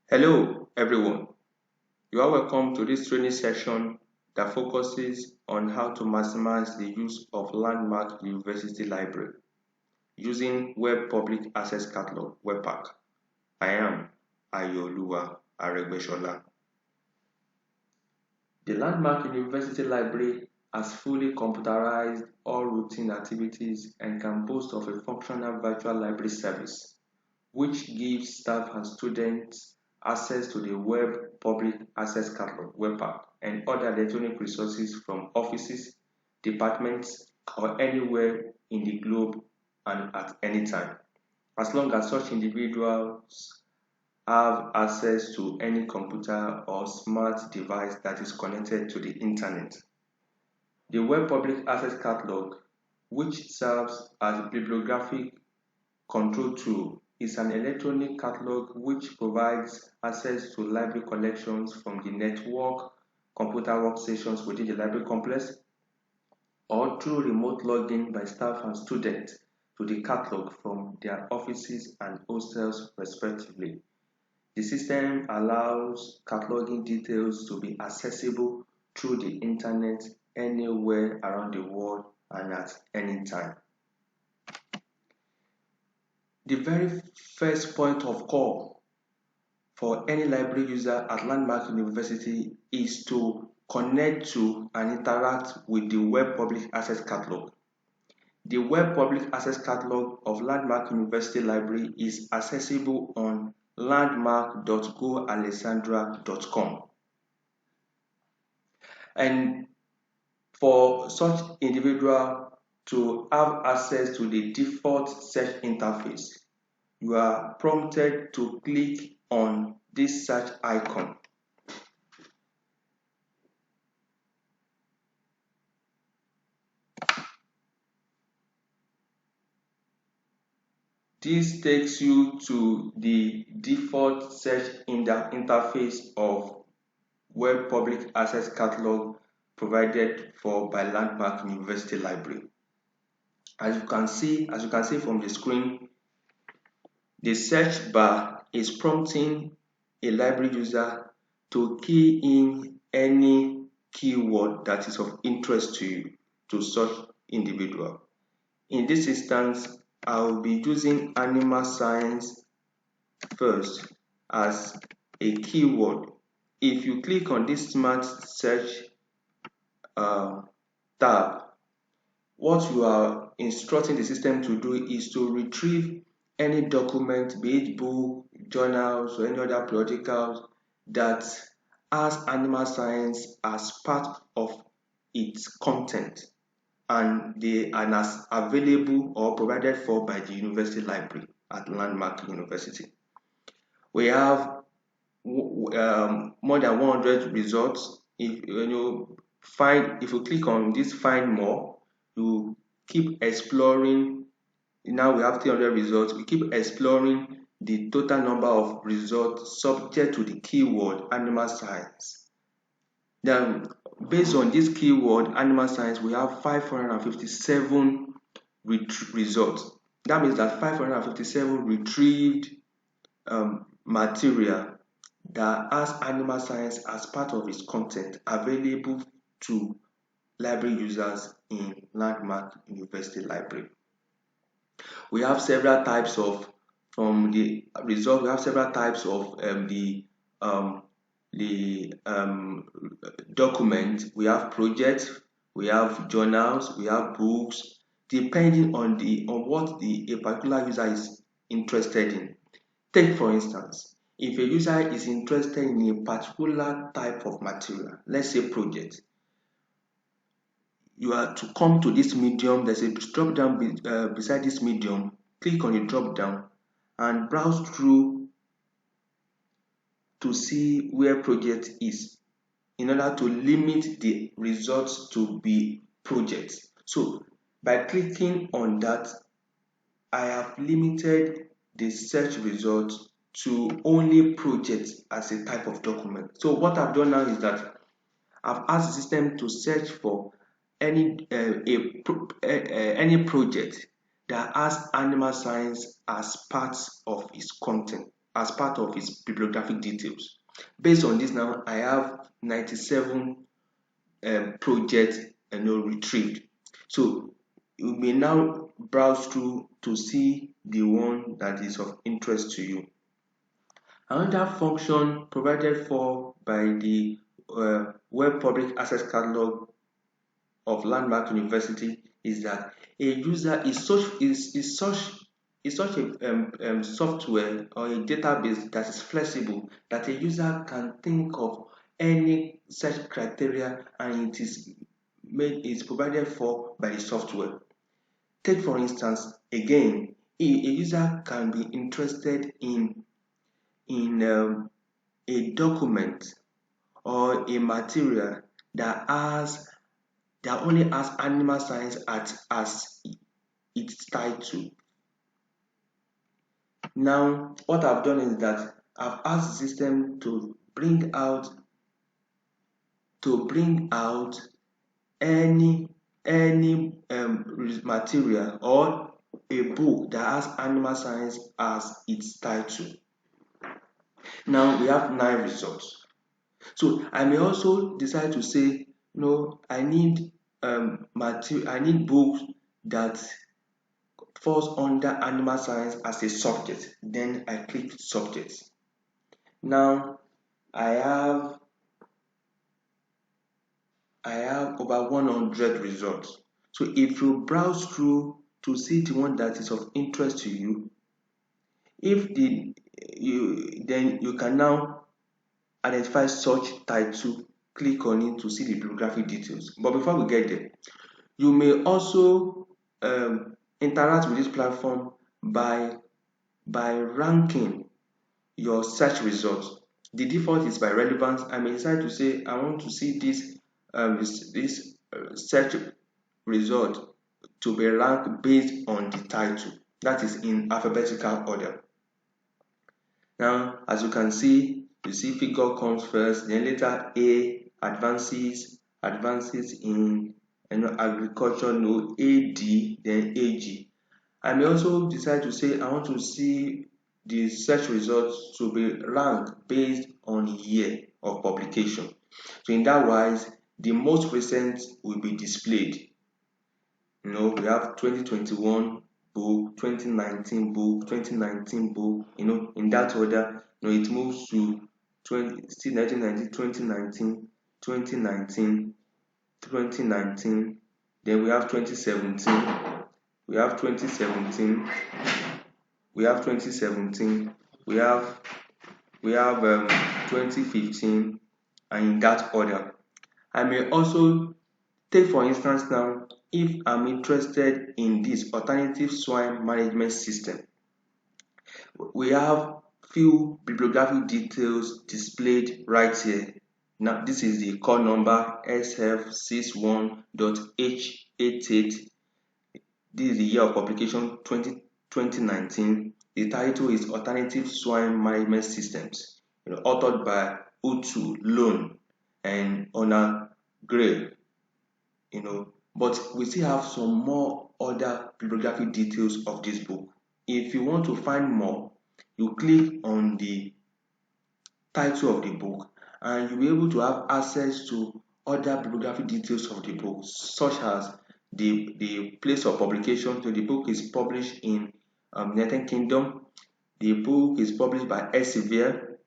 Hello everyone, you are welcome to this training session that focuses on how to maximize the use of Landmark University Library using Web Public Access Catalog (WebPAC). I am Ayoluwa Aregbesola. The Landmark University Library has fully computerized all routine activities and can boast of a functional virtual library service, which gives staff and students access to the Web Public Access Catalog (WebPAC) and other electronic resources from offices, departments, or anywhere in the globe and at any time, as long as such individuals have access to any computer or smart device that is connected to the internet. The Web Public Access Catalog, which serves as a bibliographic control tool, is an electronic catalog which provides access to library collections from the network, computer workstations within the library complex, or through remote login by staff and students to the catalog from their offices and hostels respectively. The system allows cataloging details to be accessible through the internet anywhere around the world and at any time. The very first point of call for any library user at Landmark University is to connect to and interact with the Web Public Access Catalog. The Web Public Access Catalog of Landmark University Library is accessible on landmark.goalexandra.com. And for such individual to have access to the default search interface, you are prompted to click on this search icon. This takes you to the default search interface of Web Public Access Catalog provided for by Landmark University Library. As you can see from the screen, the search bar is prompting a library user to key in any keyword that is of interest to you, to such individual. In this instance, I will be using animal science first as a keyword. If you click on this smart search tab, what you are instructing the system to do is to retrieve any document, be it book, journals, or any other periodicals that has animal science as part of its content, and they are as available or provided for by the university library at Landmark University. We have more than 100 results. If you click on this find more, you keep exploring. Now we have 300 results. We keep exploring the total number of results subject to the keyword animal science. Then, based on this keyword animal science, we have 557 results. That means that 557 retrieved material that has animal science as part of its content available to library users in Landmark University Library. We have several types of, from the result, we have several types of document. We have projects, we have journals, we have books, depending on what a particular user is interested in. Take for instance, if a user is interested in a particular type of material, let's say project, you are to come to this medium. There's a drop down beside this medium. Click on the drop down and browse through to see where project is, in order to limit the results to be projects. So by clicking on that, I have limited the search results to only projects as a type of document. So what I've done now is that I've asked the system to search for any project that has animal science as part of its content. as part of its bibliographic details. Based on this now, I have 97 projects retrieved. So you may now browse through to see the one that is of interest to you. Another function provided for by the Web Public Access Catalog of Landmark University is that a user is such a software or a database that is flexible, that a user can think of any search criteria and it is provided for by the software. Take for instance, again, a user can be interested in a document or a material that only has animal science as its title. Now, what I've done is that I've asked the system to bring out any material or a book that has animal science as its title. Now we have 9 results. So I may also decide to say, no, I need books that falls under animal science as a subject. Then I click subjects. Now I have over 100 results. So if you browse through to see the one that is of interest to you, then you can now identify such title, click on it to see the bibliographic details. But before we get there, you may also interact with this platform by ranking your search results. The default is by relevance. I may decide to say I want to see this search result to be ranked based on the title, that is in alphabetical order. Now, as you can see, you see figure comes first, then letter A, advances in agriculture, no, AD, then AG. I may also decide to say I want to see the search results to be ranked based on year of publication. So in that wise, the most recent will be displayed. We have 2021 book, 2019 book, 2019 book, in that order. It moves to 1990, 2019, 2019, 2019, then we have 2017, we have 2017, we have 2017, we have 2015, and in that order. I may also take for instance now, if I'm interested in this alternative swine management system, we have few bibliographic details displayed right here. Now this is the core number SF61.H88. This is the year of publication 2019. The title is Alternative Swine Management Systems, authored by Utu Lone and Ona Gray. But we still have some more other bibliographic details of this book. If you want to find more, you click on the title of the book and you'll be able to have access to other bibliographic details of the book, such as the place of publication. So the book is published in United Kingdom. The book is published by Elsevier,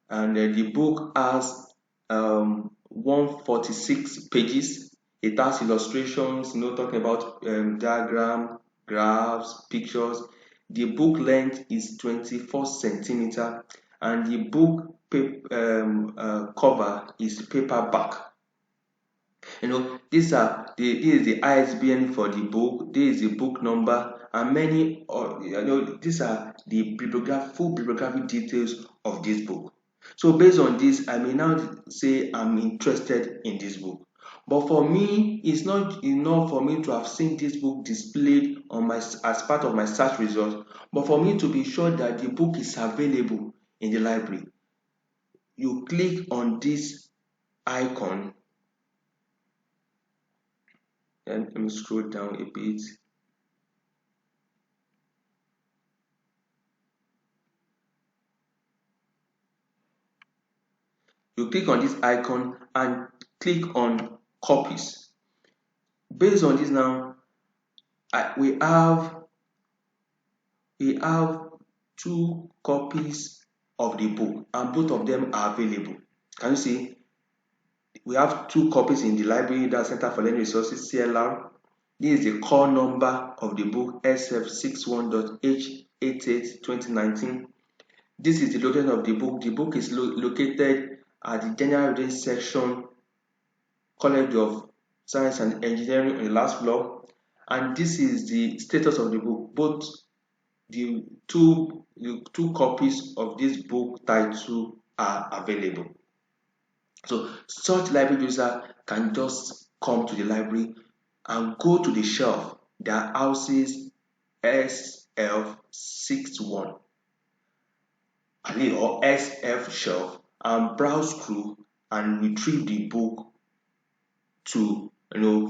and the book has 146 pages. It has illustrations, talking about diagram, graphs, pictures. The book length is 24 centimeter, and the book cover is paperback. This is the ISBN for the book. This is the book number, and these are the full bibliographic details of this book. So based on this, I may now say I'm interested in this book. But for me, it's not enough for me to have seen this book displayed as part of my search result, but for me to be sure that the book is available in the library. You click on this icon, and let me scroll down a bit. You click on this icon and click on copies. Based on this now, we have 2 copies of the book and both of them are available. Can you see? We have 2 copies in the library, that's Center for Learning Resources, CLR. This is the core number of the book, SF61.H88-2019. This is the location of the book. The book is located at the General Reading Section, College of Science and Engineering on the last floor. And this is the status of the book. Both the two copies of this book title are available. So such library user can just come to the library and go to the shelf that houses SF61 or SF shelf and browse through and retrieve the book to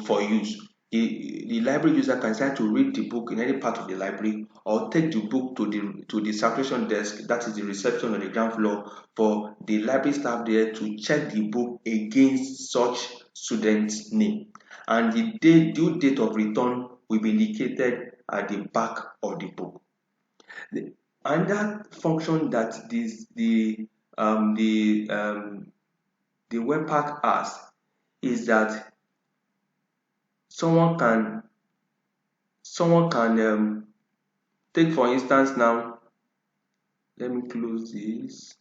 for use. The library user can decide to read the book in any part of the library or take the book to the circulation desk, that is the reception on the ground floor, for the library staff there to check the book against such student's name, and the due date of return will be indicated at the back of the book. Another function that the WebPAC has is that someone can take, for instance, now let me close this.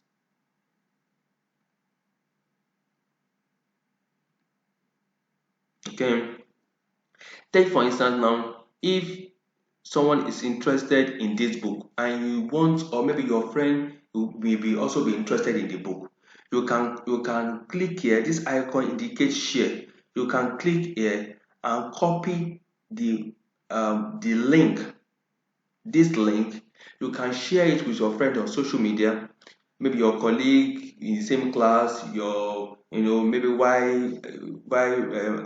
Okay, take for instance now, if someone is interested in this book and you want, or maybe your friend will also be interested in the book, you can click here. This icon indicates share. You can click here and copy the link. This link, you can share it with your friend on social media, maybe your colleague in the same class, maybe while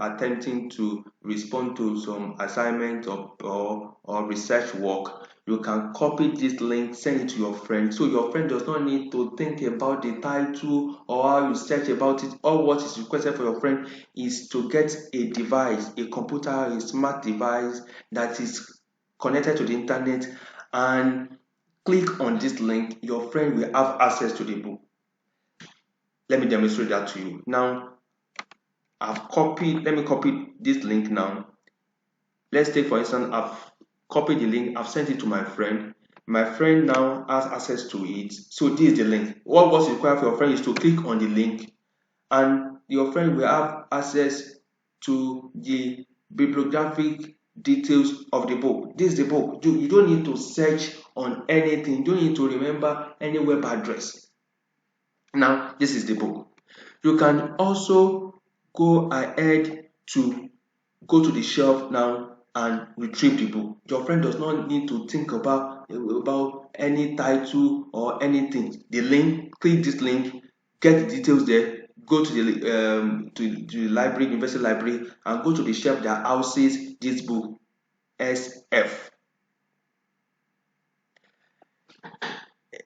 attempting to respond to some assignment or research work. You can copy this link, send it to your friend, so your friend does not need to think about the title or how you search about it. All what is requested for your friend is to get a device, a computer, a smart device that is connected to the internet, and click on this link. Your friend will have access to the book. Let me demonstrate that to you. Now, let me copy this link now. Let's take, for instance, I've copied the link, I've sent it to my friend. My friend now has access to it. So this is the link. What's required for your friend is to click on the link, and your friend will have access to the bibliographic details of the book. This is the book. You don't need to search on anything. You don't need to remember any web address. Now, this is the book. You can also go ahead to go to the shelf now and retrieve the book. Your friend does not need to think about any title or anything. The link, click this link, get the details there, go to the library, university library, and go to the shelf that houses this book, SF.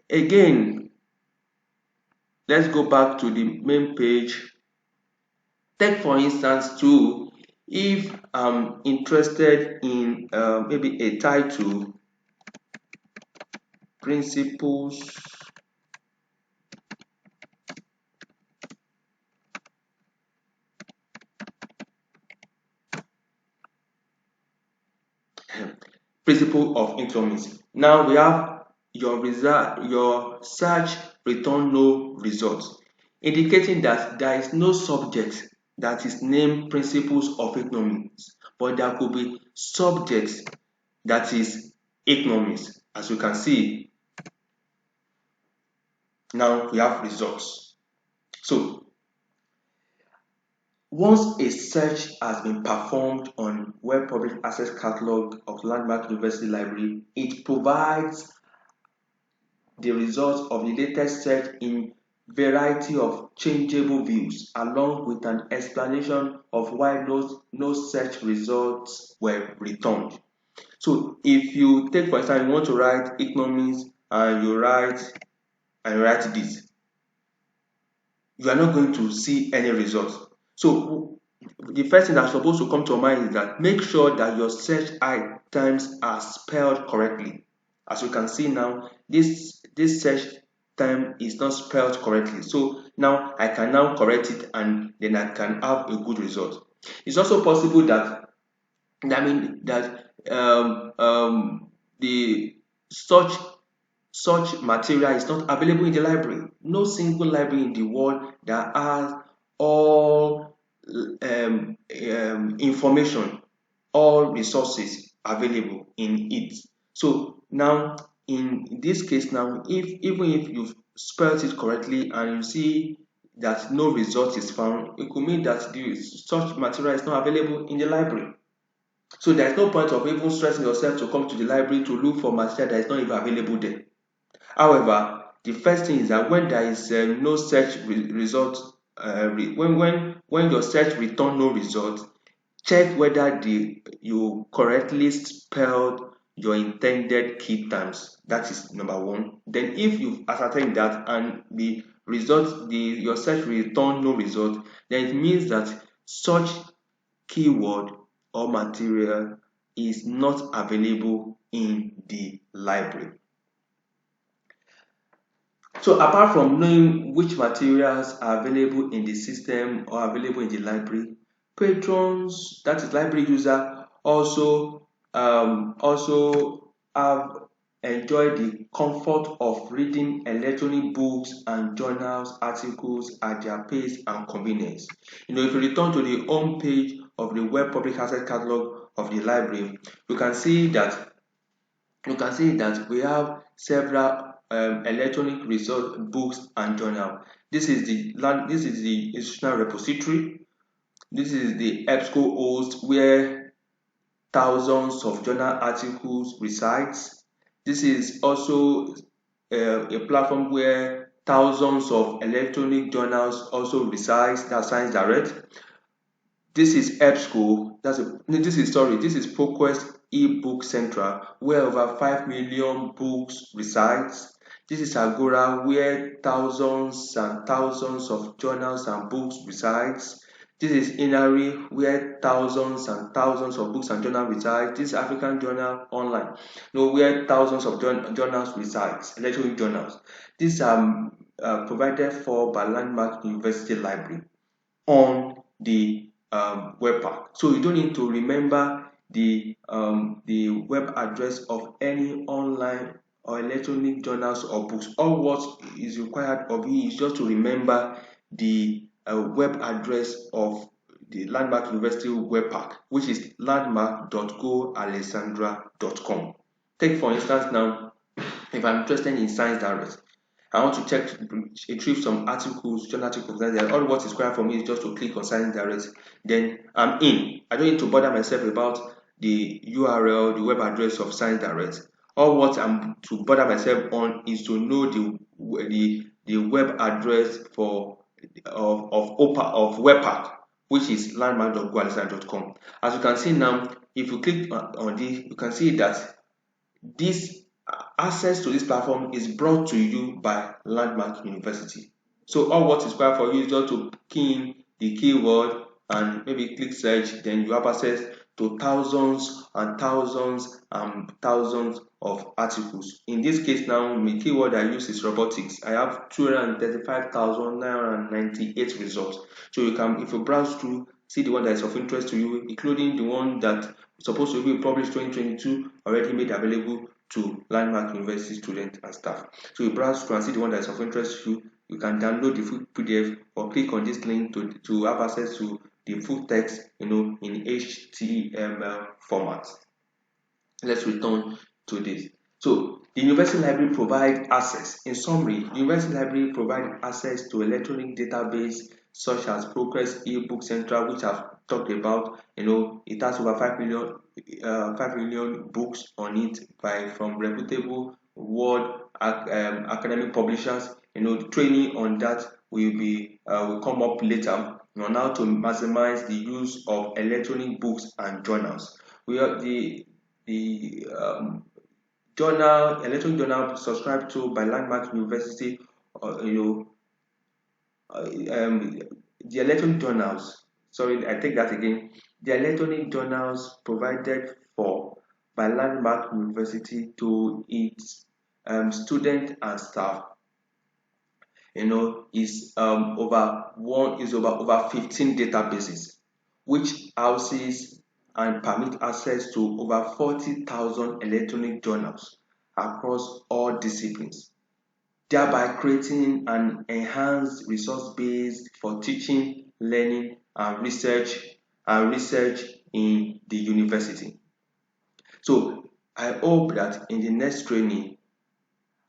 Again, let's go back to the main page. Take for instance too, if I'm interested in maybe a title, principles principle of economics. Now we have your search return no results, indicating that there is no subject that is named principles of economics, but there could be subjects that is economics. As you can see, now we have results. So once a search has been performed on Web Public Access Catalog of Landmark University Library, it provides the results of the latest search in variety of changeable views, along with an explanation of why no search results were returned. So if you take, for instance, you want to write economics and you write this, you are not going to see any results. So the first thing that's supposed to come to your mind is that make sure that your search items are spelled correctly. As you can see now, this search term is not spelled correctly. So now I can now correct it, and then I can have a good result. It's also possible that the such material is not available in the library. No single library in the world that has all information, all resources available in it. So now, in this case now, if even if you've spelled it correctly and you see that no result is found, it could mean that the such material is not available in the library. So there's no point of even stressing yourself to come to the library to look for material that is not even available there. However, the first thing is that when there is no search result, when your search return no result, check whether you correctly spelled your intended key terms. That is number one. Then, if you've ascertained that and your search return no result, then it means that such keyword or material is not available in the library. So apart from knowing which materials are available in the system or available in the library, patrons, that is library user, also have enjoyed the comfort of reading electronic books and journals, articles at their pace and convenience. If you return to the home page of the Web Public Access Catalog of the library, you can see that we have several electronic resource books and journal. This is the institutional repository. This is the EBSCO host where thousands of journal articles resides. This is also a platform where thousands of electronic journals also resides. That's Science Direct. This is EBSCO. This is ProQuest eBook Central, where over 5 million books resides. This is Agora, where thousands and thousands of journals and books resides. This is Inari, where thousands and thousands of books and journals reside. This is African Journal Online, where thousands of journals resides, electronic journals. These are provided for by Landmark University Library on the WebPAC. So you don't need to remember the web address of any online or electronic journals or books. All what is required of you is just to remember the web address of the Landmark University WebPAC, which is landmark.goalexandra.com. Take for instance now, if I'm interested in Science Direct, I want to retrieve some articles, journal articles. Then all what is required for me is just to click on Science Direct. Then I'm in. I don't need to bother myself about the URL, the web address of Science Direct. All what I'm to bother myself on is to know the web address of WebPAC, which is landmark.goalexandra.com. As you can see now, if you click on this, you can see that this access to this platform is brought to you by Landmark University. So all what is required for you is just to key in the keyword and maybe click search, then you have access to thousands and thousands and thousands of articles. In this case now, my keyword I use is robotics. I have 235,998 results. So you can, if you browse through, see the one that is of interest to you, including the one that is supposed to be published 2022, already made available to Landmark University students and staff. So you browse through and see the one that is of interest to you. You can download the full PDF or click on this link to have access to the full text, in HTML format. Let's return to this. So the University Library provides access. In summary, the University Library provides access to electronic database such as ProQuest eBook Central, which I've talked about. It has over 5 million books on it from reputable world academic publishers. The training on that will come up later on how to maximize the use of electronic books and journals. We have the electronic journal subscribed to by Landmark University, the electronic journals, sorry, I take that again. The electronic journals provided for by Landmark University to its students and staff, is over 15 databases, which houses and permit access to over 40,000 electronic journals across all disciplines, thereby creating an enhanced resource base for teaching, learning, and research in the university. So I hope that in the next training,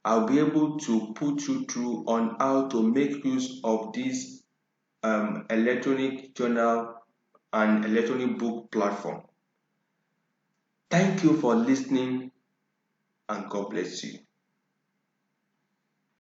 I'll be able to put you through on how to make use of this electronic journal and electronic book platform. Thank you for listening, and God bless you.